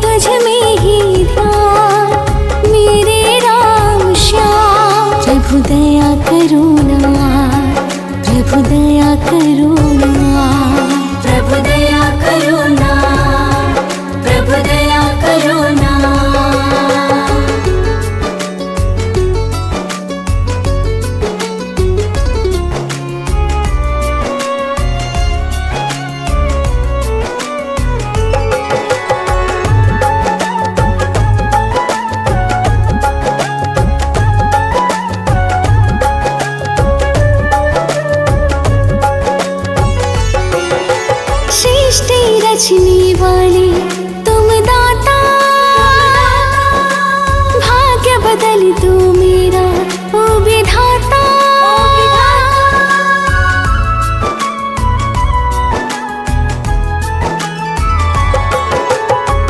तुझ में ही ध्यान मेरे राम श्याम। प्रभु दया करो ना, प्रभु दया करो ना, प्रभु दया करो ना, प्रभु दया करो ना। सृष्टि रचने वाले तुम दाता, भाग्य बदल दो मेरा ओ विधाता।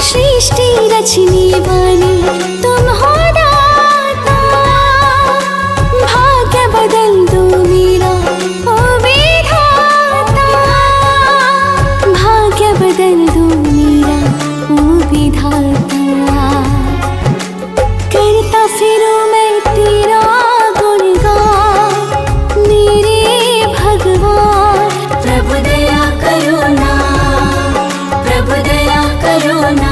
सृष्टि रचने वाले तुम हो दाता, भाग्य बदल दो मेरा ओ विधाता। भाग्य बदल दो मेरा ओ विधाता। करता फिरूं मैं तेरा गुणगान मेरे भगवान। प्रभु दया करो ना, प्रभु दया करो ना,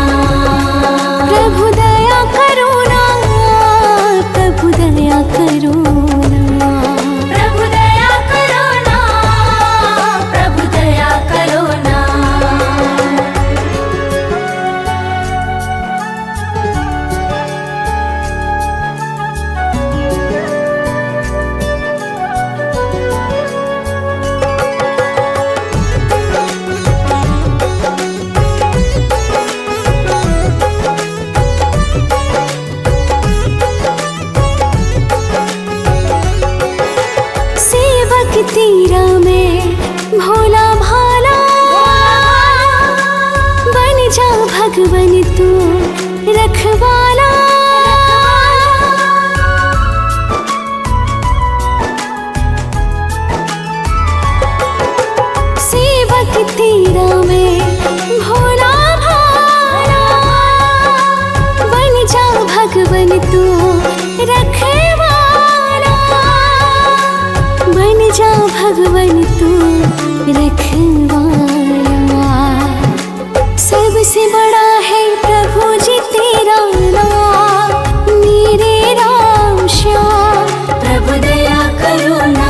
प्रभु दया करो ना, प्रभु दया करो ना, प्रभु दया करो ना, प्रभु दया करो ना। सेवक तेरा मैं भोला भाला, बन जा भगवन तू रखवाला। सेवक तेरा मैं भोला भाला, बन जा भगवन तू रखवाला। बन जा भगवन तू रखवाला। सबसे बड़ा है प्रभु जी तेरा नाम मेरे राम श्याम। प्रभु दया करो ना,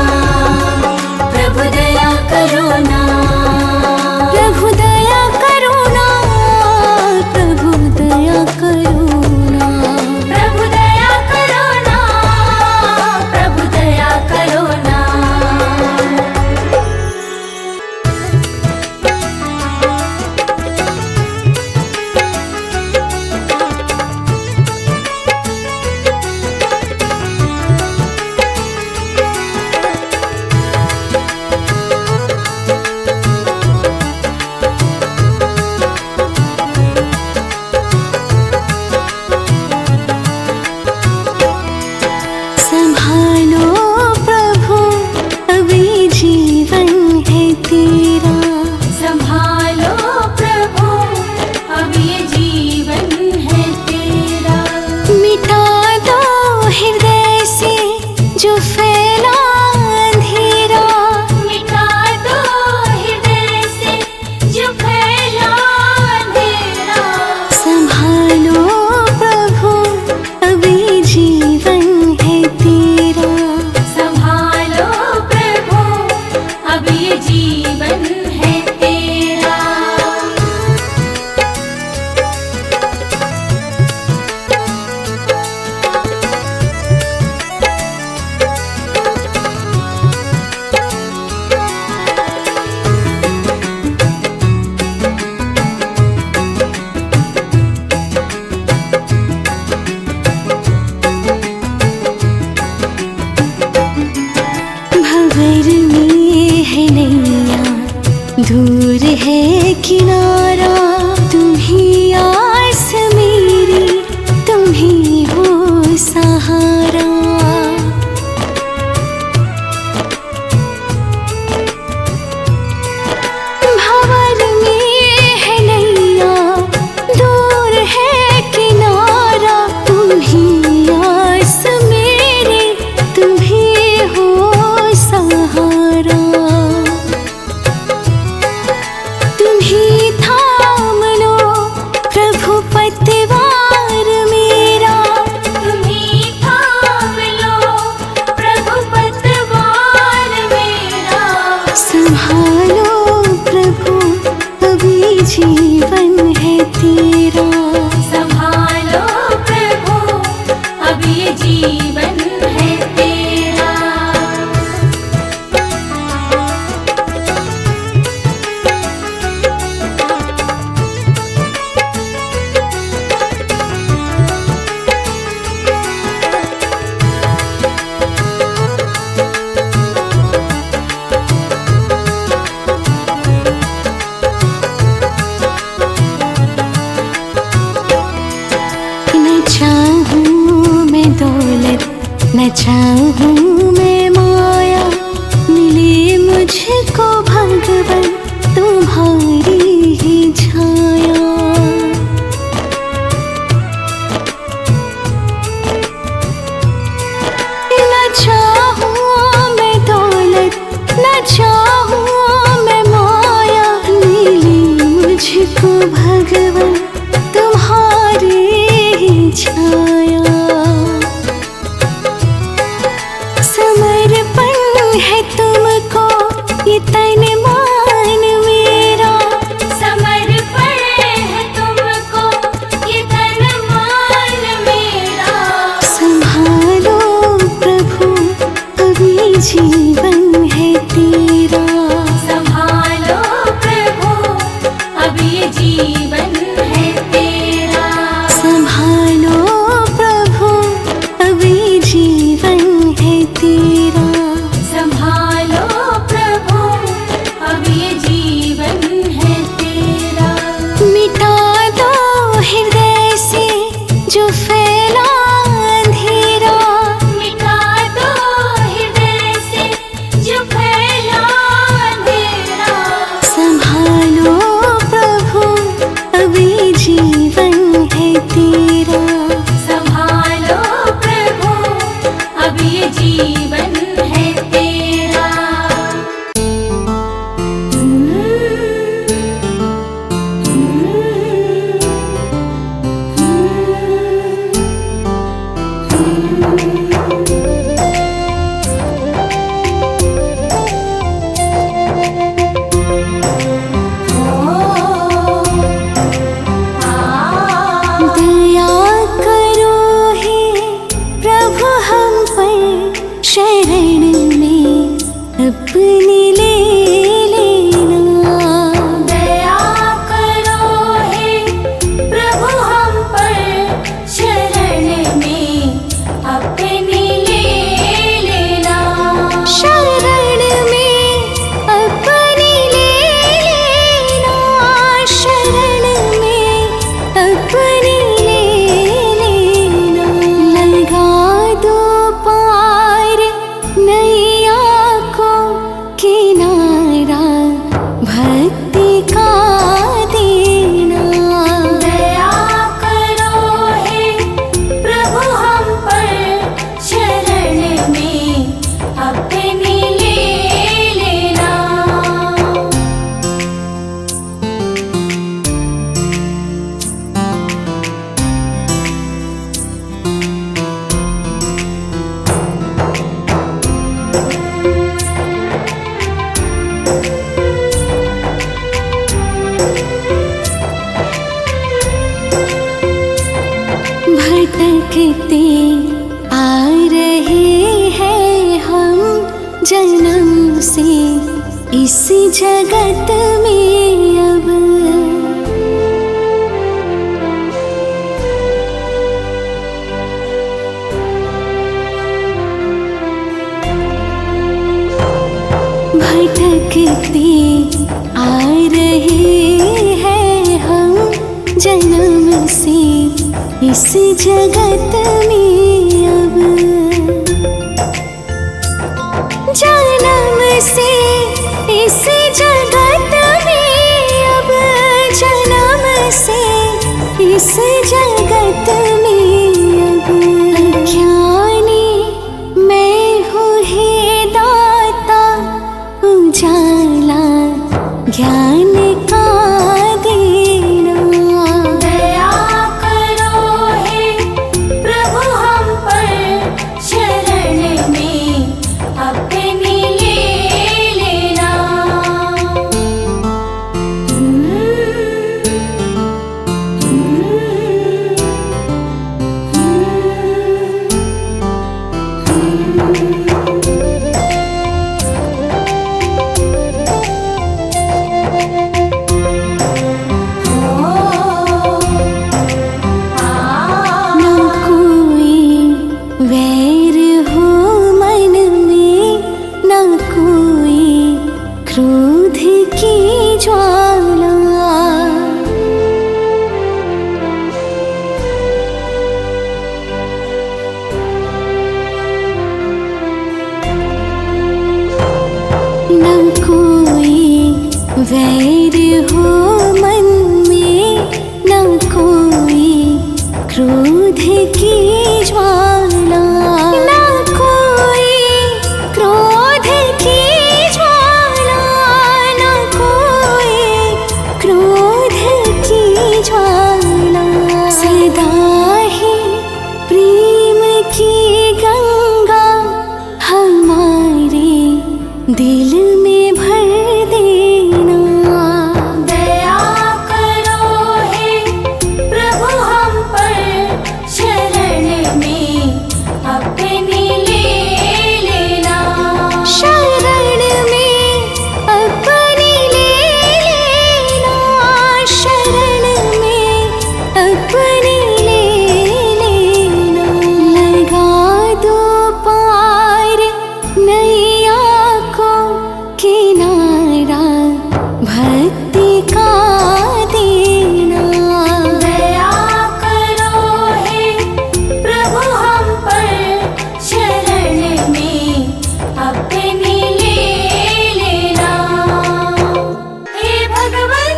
प्रभु दया करो ना, प्रभु दया करो ना, प्रभु दया करो ना, प्रभु दया करो ना, प्रभु दया करो ना। न चाहूं मैं माया, मिले मुझको भगवन तुम्हारी ही छाया। न चाहूं मैं दौलत, न चाहूं मैं माया, मिली मुझको भगवन तुम्हारी ही छाया। समर्पण है तुमको ये तन मान मेरा, समर्पण है तुमको ये तन मान मेरा। संभालो प्रभु अभी जीवन है तेरा, संभालो प्रभु अभी जीवन है तेरा। संभालो प्रभु अभी जीवन है तेरा, संभालो प्रभु अब ये जीवन है तेरा। मिटा दो हृदय से जो फैला अंधेरा, मिटा दो हृदय से जो फैला अंधेरा। संभालो प्रभु अब ये जीवन है तेरा, संभालो प्रभु अब ये जीवन है तेरा। दया करो हे प्रभु हम पर, शरण में अपनी ले लेना। दया करो हे प्रभु हम पर, शरण में अपनी ले लेना। शरण में अपनी ले लेना, शरण में अपनी ले लेना। लगा दो पार नैया को किनारा भक्ति का देना। दया करो हे प्रभु हम पर, शरण में अपनी ले लेना। भटकते आ रहे हैं हम जन्म से इस जगत में अब। भटकते आ रहे हैं हम जन्म से इस जगत में अब। जन्म से इस जगत में अब, जन्म से इस जगत में अब। अज्ञानी मैं हूँ हे दाता, उजाला ज्ञान का देना। दया करो हे प्रभु हम पर, शरण में अपनी ले लेना। क्रोध की ज्वाला, ना कोई क्रोध की ज्वाला, ना कोई क्रोध की ज्वाला। सदा ही प्रेम की गंगा हमारे दिल में भर देना। दया करो हे प्रभु हम पर, शरण में अपनी ले लेना। शरण में अपनी ले लेना, शरण में अपनी ले लेना। लगा दो पार नैया को किनारा भक्ति का देना। दया करो हे प्रभु हम पर, शरण में अपनी ले लेना। हे भगवन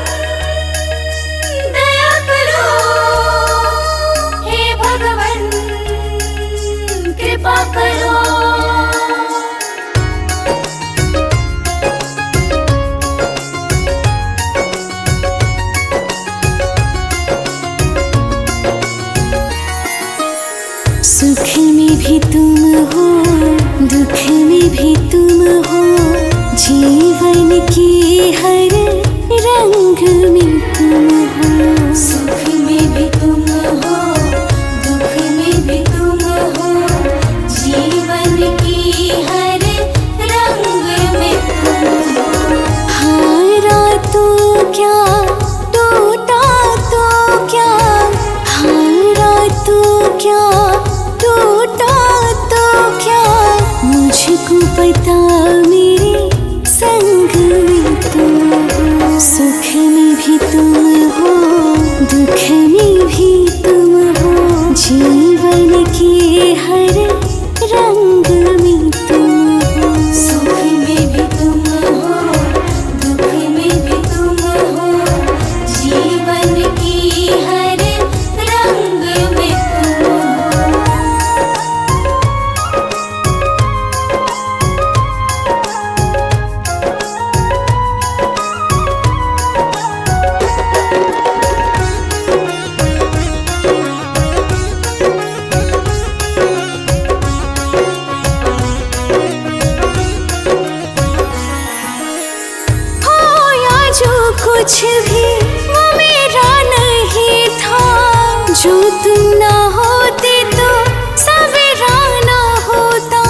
दया करो, हे भगवन कृपा करो। सुख में भी तुम हो, दुख में भी तुम हो, जीवन की हर रंग में तुम हो। सुख में भी तुम हो, दुख में भी तुम हो, जीवन की हर रंग में तुम हो। हारा तो क्या, टूटा तो क्या, हारा तो क्या, टूटा तो क्या, मुझको पता मेरे संग में तुम हो। सुख में भी तुम हो, दुख में भी तुम हो, जीवन के हर रंग में तुम हो। सुख में भी तुम हो, दुख में भी तुम हो, जीवन की हर रंग में तुम हो। कुछ भी वो मेरा नहीं था, जो तुम ना होते तो सवेरा ना होता।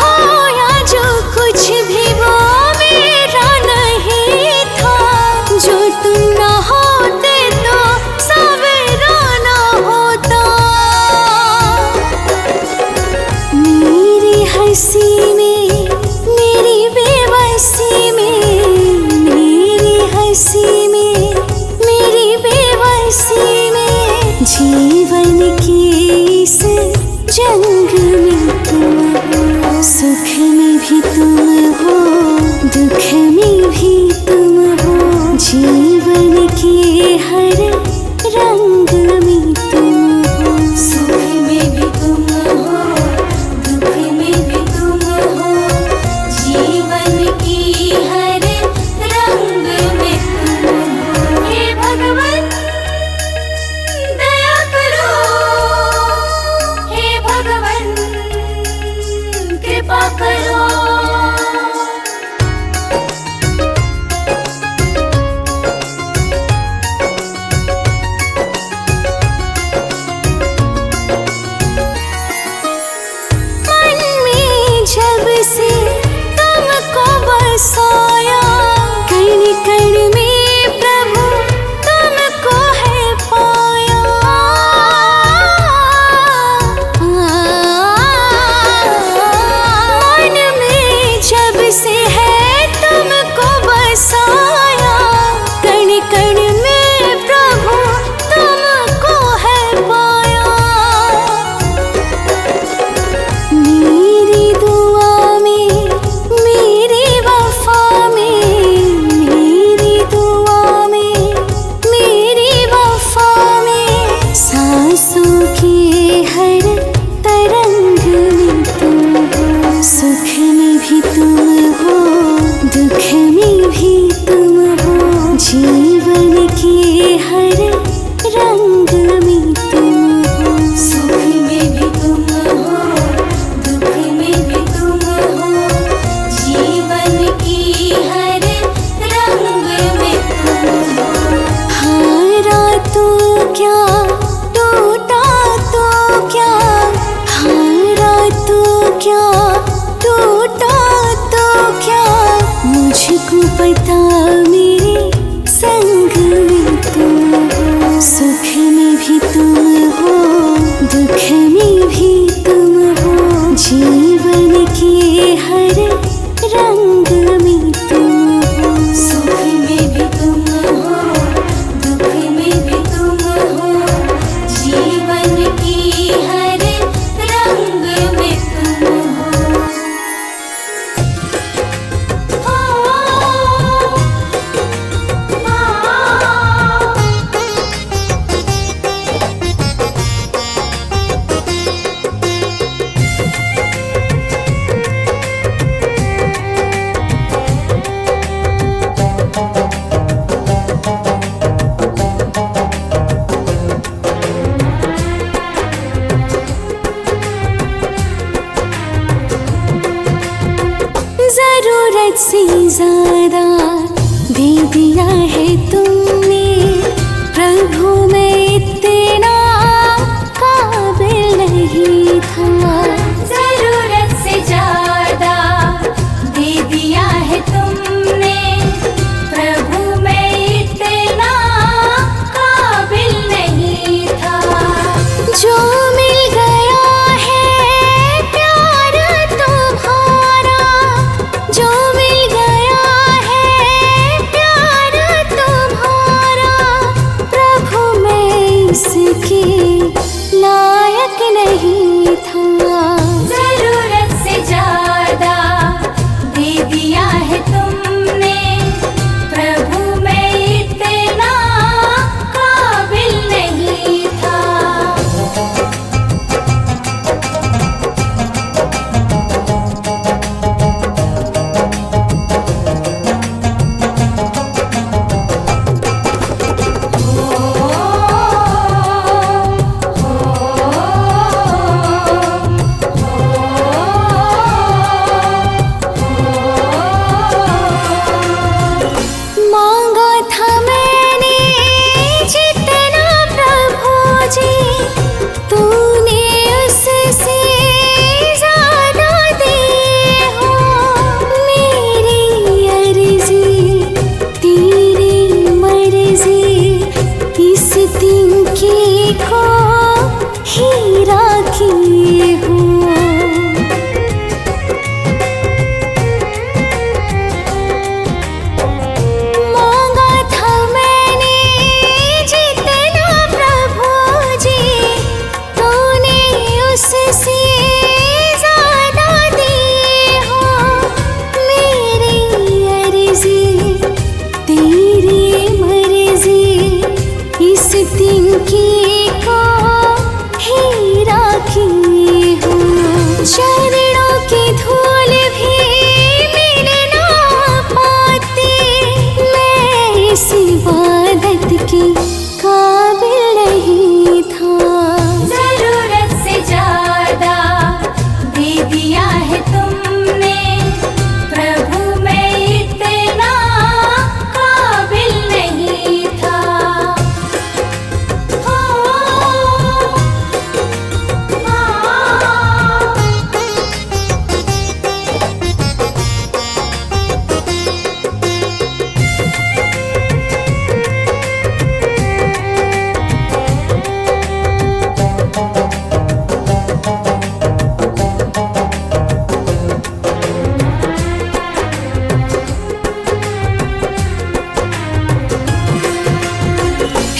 खोया जो कुछ भी वो मेरा नहीं था, जो तुम ना होते तो सवेरा ना होता। मेरी हंसी में, मेरी बेबसी में, मेरी हंसी में, मेरी बेबसी में, जीवन के इस जंग में तुम हो। सुख में भी तुम हो, दुख में भी तुम हो, जीवन के हर रंग में तुम हो। सुख में भी तुम हो, दुख में भी तुम हो, जीवन की हर रंग में तुम हो। हे भगवन दया करो, हे भगवन जीवन के हर रंग में तुम हो, सुख में भी तुम हो, दुख में भी तुम हो, जीवन की हर रंग में तुम हो। हारा तो क्या, टूटा तो क्या, हारा तो क्या, टूटा तो क्या, मुझको पता मेरे संग में तुम हो, सुख में भी तुम हो, दुख में भी तुम हो, जीवन के हर रंग में तुम हो, सुख में भी तुम हो, दुख में भी तुम हो, जीवन की हर रंग में तुम हो। जरूरत से ज्यादा दे दिया है तुमने प्रभु, मैं इतना काबिल नहीं था। जरूरत से ज्यादा दे दिया है तुमने प्रभु, मैं इतना काबिल नहीं था। जो मिल गया है प्यार तुम्हारा, जो मिल गया है प्यार तुम्हारा, प्रभु मैं इसके लायक नहीं था। जरूरत से ज्यादा दे दिया है तुमने प्रभु, मैं इतना काबिल नहीं था। मांगा था मैंने जितना प्रभु जी, तूने उससे ज्यादा दिए हो। मेरी अर्जी तेरी मर्जी, इस तिनके को हीरा किए हो। मांगा था मैंने जितना प्रभु जी, तूने उससे ज्यादा दिए हो। मेरी अर्जी तेरी मर्जी, इस तिनके को हीरा किए हो। चरणों की धूल भी मिल ना पाती, मैं इस इबादत की काबिल नहीं था। जरूरत से ज्यादा दे दिया है तुमने प्रभु, मैं इतना काबिल नहीं था।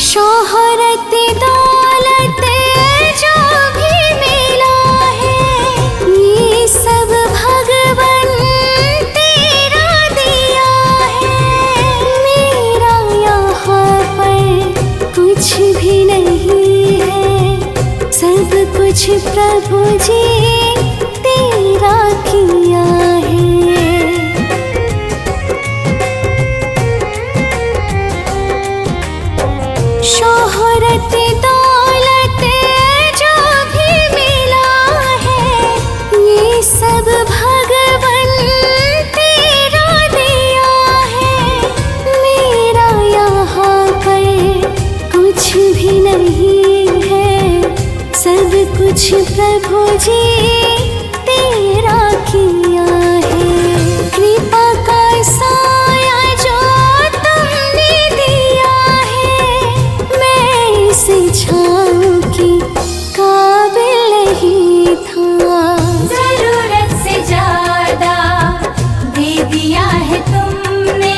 शोहरत दौलत जो भी मिला है, ये सब भगवन तेरा दिया है। मेरा यहाँ पर कुछ भी नहीं है, सब कुछ प्रभु जी तेरा किया है। प्रभु जी तेरा किया है। कृपा का साया जो तुमने दिया है, मैं इस छाँव की काबिल नहीं था। जरूरत से ज्यादा दे दिया है तुमने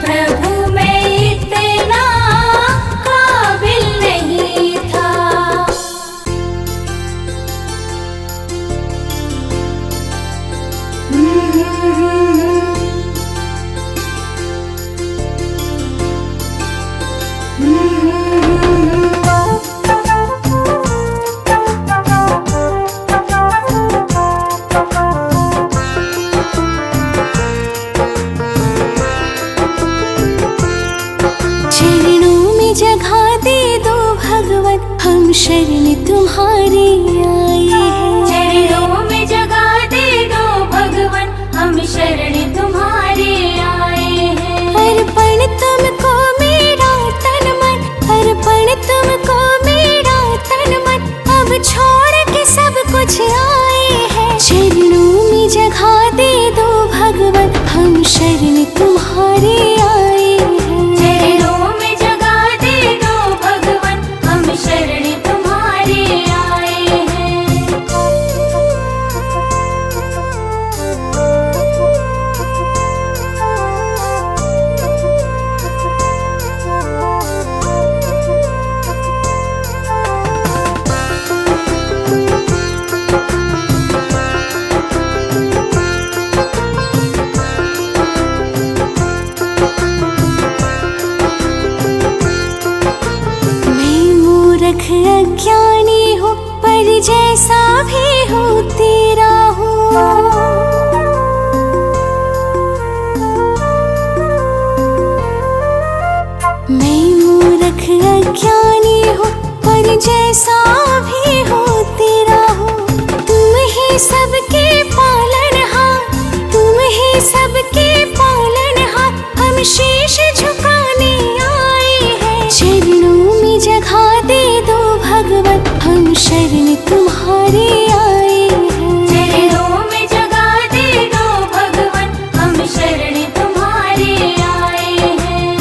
प्रभु, मैं इतना काबिल नहीं था। चरणों में जगह दे दो भगवान, हम शरण तुम्हारी आए हैं। चरणों में जगह दे दो भगवान, हम शरण तुम्हारे आए हैं। अर्पण तुमको मेरा तन मन, अर्पण तुमको मेरा तन मन, अब छोड़ के सब कुछ आए हैं। चरणों में जगह दे दो भगवान, हम शरण तुम्हारे आए हैं। चरणों में जगह दे दो भगवान, हम शरण तुम्हारे आए हैं। मैं मूर्ख अज्ञानी हूँ, पर जैसा भी हो तेरा हूँ। मैं मूर्ख अज्ञानी हूँ, पर जैसा भी हो तेरा हूँ। तुम ही सबके पालनहार, तुम ही सबके पालनहार, हम शीश झुकाने आए हैं। चरणों में जगह दे दो भगवान, हम शरण तुम्हारे आए हैं। चरणों में जगह दे दो भगवान, हम शरण तुम्हारे आए हैं।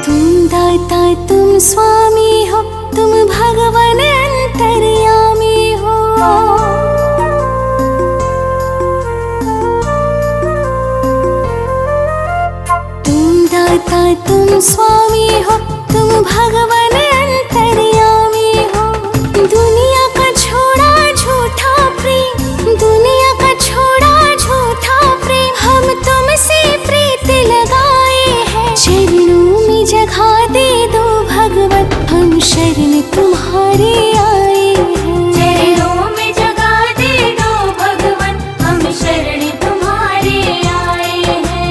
तुम दाता तुम स्वामी हो, तुम भगवान अंतर्यामी हो। तुम दाता तुम स्वामी हो, तुम भगवान अंतर्यामी हो। दुनिया का छोड़ा झूठा प्रेम, दुनिया का छोड़ा झूठा प्रेम, हम तुमसे प्रीत लगाए हैं। चरणों में जगह दे दो भगवान, हम शरण तुम्हारे आए हैं। चरणों में जगह दे दो भगवान, हम शरण तुम्हारे आए हैं।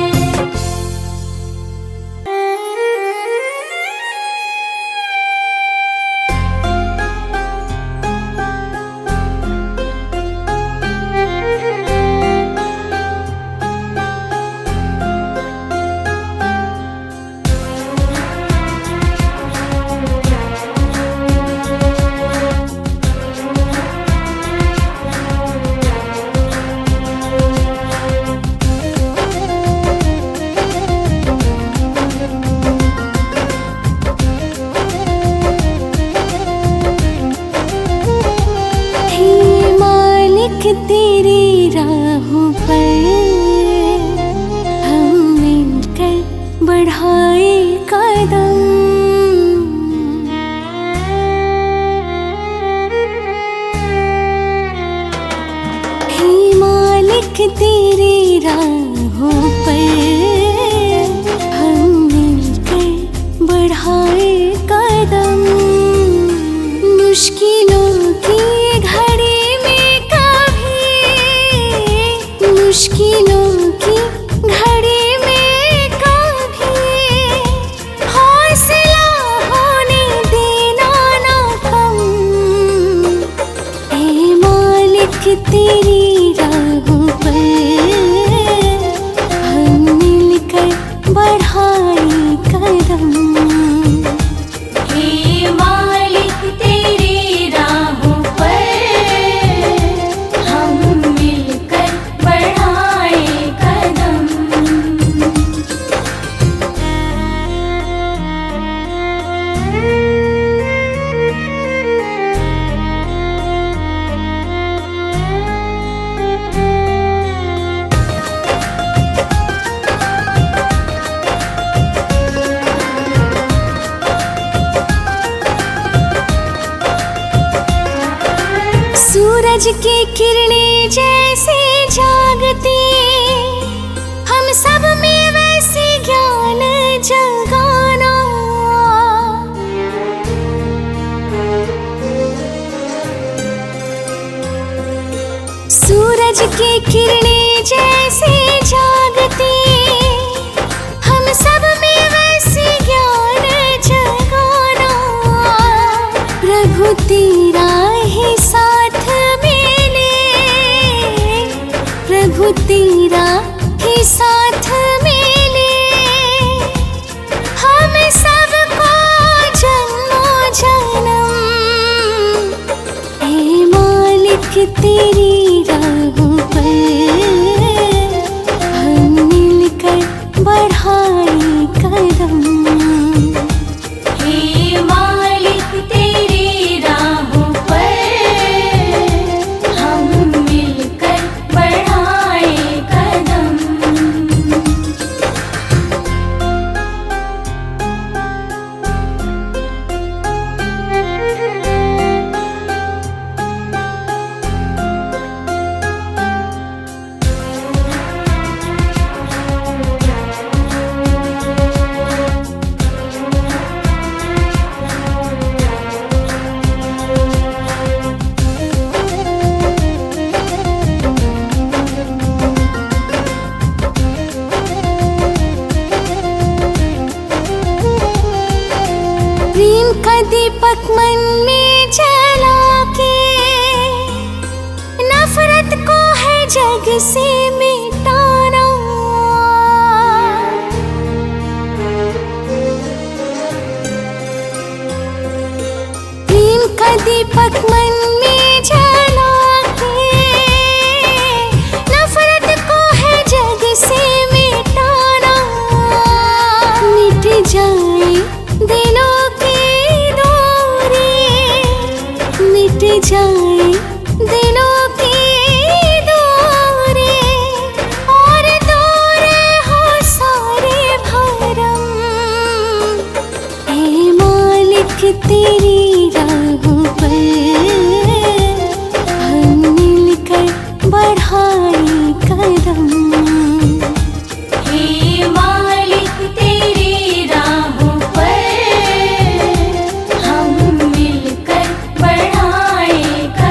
तेरी राहों पर हम मिलकर बढ़ाए कदम। हे मालिक तेरी राहों पर हम मिलकर बढ़ाए कदम। मुश्किलों की घड़ी में कभी मुश्किलों सूरज की किरणें जैसे जागती, हम सब में वैसे ज्ञान जगाना। सूरज की किरणें जैसे जागती, हम सब में वैसे ज्ञान जगाना। प्रभु तेरा ही साथ मिले, प्रभु तेरा ही साथ मिले, हम सबको जन्मों जन्म। हे मालिक तेरी राहों पर हम मिलकर बढ़ाए कदम। हे मालिक तेरी राहों पर हम मिलकर बढ़ाए कदम। प्रेम का दीपक मन में जला के, नफरत को है जग से मिटाना। प्रेम का दीपक मन में जला के, नफरत को है जग से मिटाना। मिट जाए दिलों की दूरी, मिट जाए दिलों की दूरी, और दूर हो सारे भरम। हे मालिक तेरी राहों पर हम मिलकर बढ़ाए कदम। हे मालिक तेरी राहों पर हम मिलकर बढ़ाए कदम।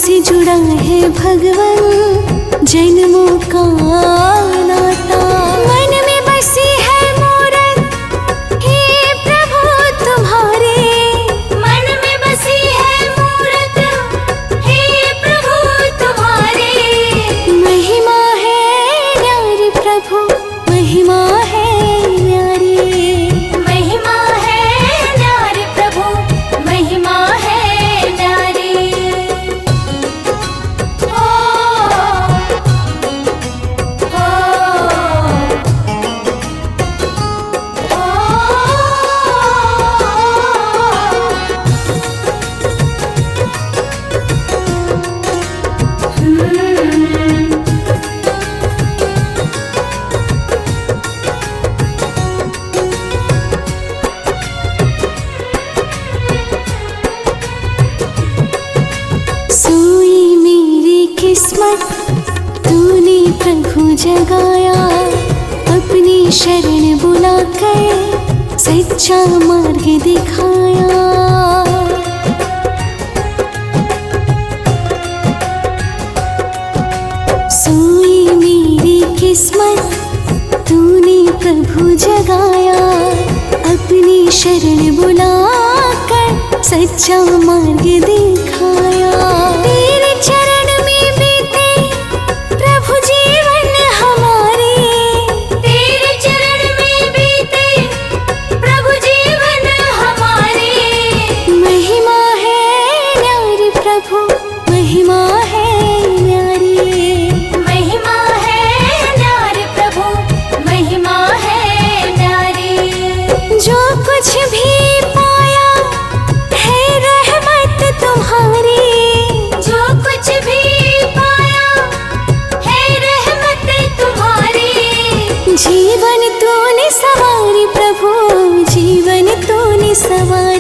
से जुड़ा है भगवन जन्मों का नाता। मन में बसी है मूरत हे प्रभु तुम्हारे, मन में बसी है मूरत हे प्रभु तुम्हारे। महिमा है न्यारी प्रभु, महिमा है न्यारी, महिमा है न्यारी प्रभु, महिमा है न्यारी। ओ सोई मेरी किस्मत तूने प्रभु जगाया, अपनी शरण बुलाकर सच्चा मार्ग दिखाया। सोई मेरी किस्मत तूने प्रभु जगाया, अपनी शरण बुलाकर सच्चा मार्ग दिखाया। तेरे चरण में बीते प्रभु जीवन हमारे, तेरे चरण में बीते प्रभु जीवन हमारे। महिमा है न्यारी प्रभु, महिमा है न्यारी, महिमा है न्यारी प्रभु, महिमा है न्यारी। जो कुछ भी पाया है रहमत तुम्हारी, जो कुछ भी पाया है रहमत तुम्हारी। जीवन तूने सवारी प्रभु, जीवन तूने सवारी।